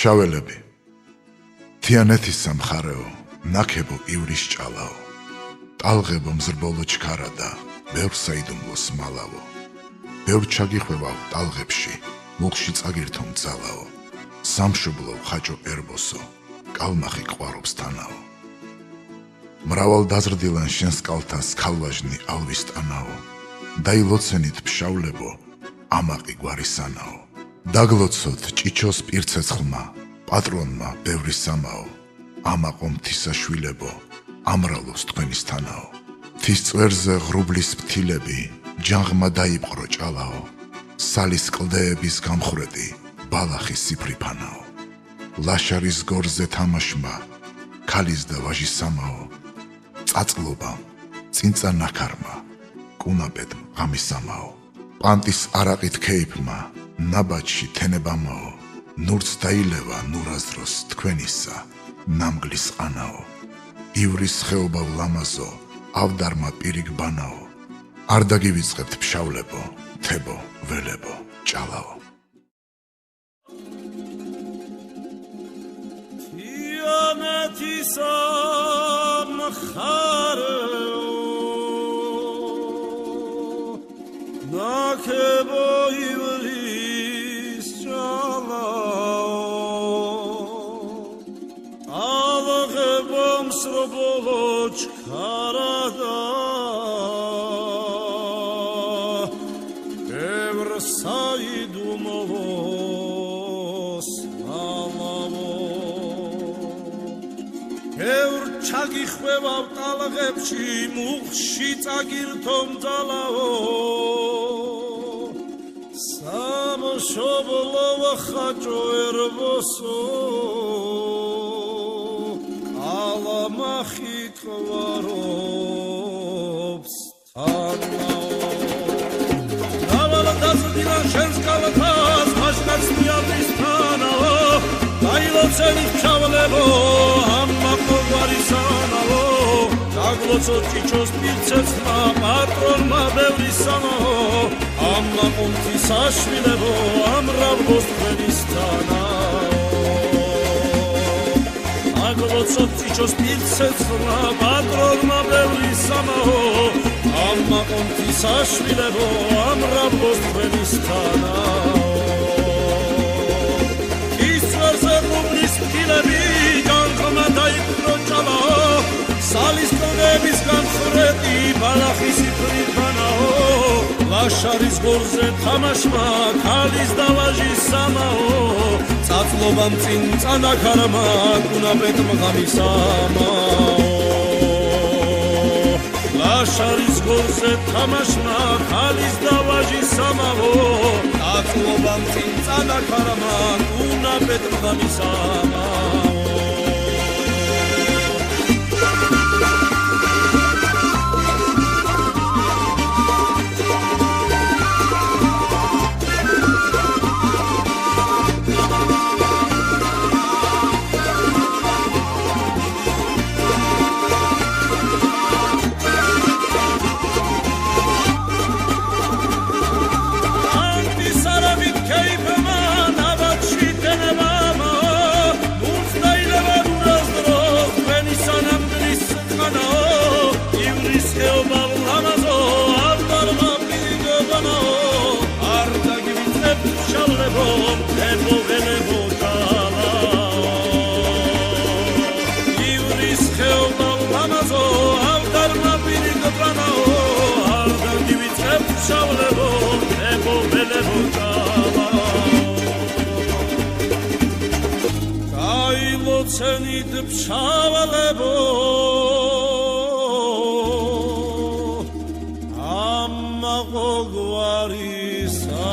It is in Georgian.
ფშაველები თიანეთის სამხარეო ნაქებო ივრის ჭალაო ტალღებო მზრბოლო ჩქარა და ბევრ საიდუმლოს მალავო ბევრ ჩაგიხვევავ ტალღებში მუხში წაგირთო მძალაო სამშობლო ხაჭო ერბოსო კალმახი ყვარობს თანაო მრავალ დაზრდილან შენს კალთას ქალვაჟნი ალვისტანაო დაილოცენით ფშავლებო ამაყი გვარისანაო დაგლოცოთ ჭიჩოს პირცეცხლმა პატრონმა ბევრი სამაო ამაყო მთისაშვილებო ამრალოს თქვენის თანაო მთის წვერზე ღრუბლის ფრთილები ჯაღმა დაიპყრო ჭალაო სალის კლდეების გამხრედი ბალახის სიფრიფანაო ლაშარის გორზე თამაშმა ქალის და ვაჟის სამაო წაწლობამ წინწა ნაქარმა კუნაბედ ღამისამაო პანტის არაყით ქეიფმა ნაბაჩში თენებამაო ნურც დაილევა ნურაზდროს თქვენისა ნამგლის ყანაო ივრის ხეობა ლამაზო ავდარმა პირიგბანაო არ დაგივიწყებთ ფშავლებო თებო ველებო ჭალაო თიანეთის სამხარეო ნაქებო ივრის ჭალაო ტალღებო მსრბოლო ჩქარა და ბევრ საიდუმლოს მალავო ბევრ ჩაგიხვევავ ტალღებში მუხში წაგირთო მძალაო სამშობლო ხაჭო ერბოსო კალმახი ყვარობს თანაო დავალა დაზრდილან შენს კალთას მაშნაცნი აბრის თანაო დაილოცენით ფშავლებო ამაყო გვარისანაო დაგლოცოთ ჭიჩოს პირცეცხლმა პატრონმა ბევრი სამაო ამაყო მთისაშვილებო ამრავლოს თქვენის თანაო დაგლოცოთ ჭიჩოს პირცეცხლმა პატრონმა ბევრი სამაო ამაყო მთისაშვილებო ამრავლოს თქვენის თანაო ჯაღმა დაიპყრო ჭალაო სალის კლდეების გამხრედი ბალახის სიფრიფანაო ლაშარის გორზე თამაშმა ქალის და ვაჟის სამაო წაწლობამ წინწა ნაქარმა კუნაბედ ღამისამაო ლაშარის გორზე თამაშმა ქალის და ვაჟის სამაო წაწლობამ წინწა ნაქარმა კუნაბედ ღამისამაო დაილოცენით ფშაველებო ამაყო გვარისა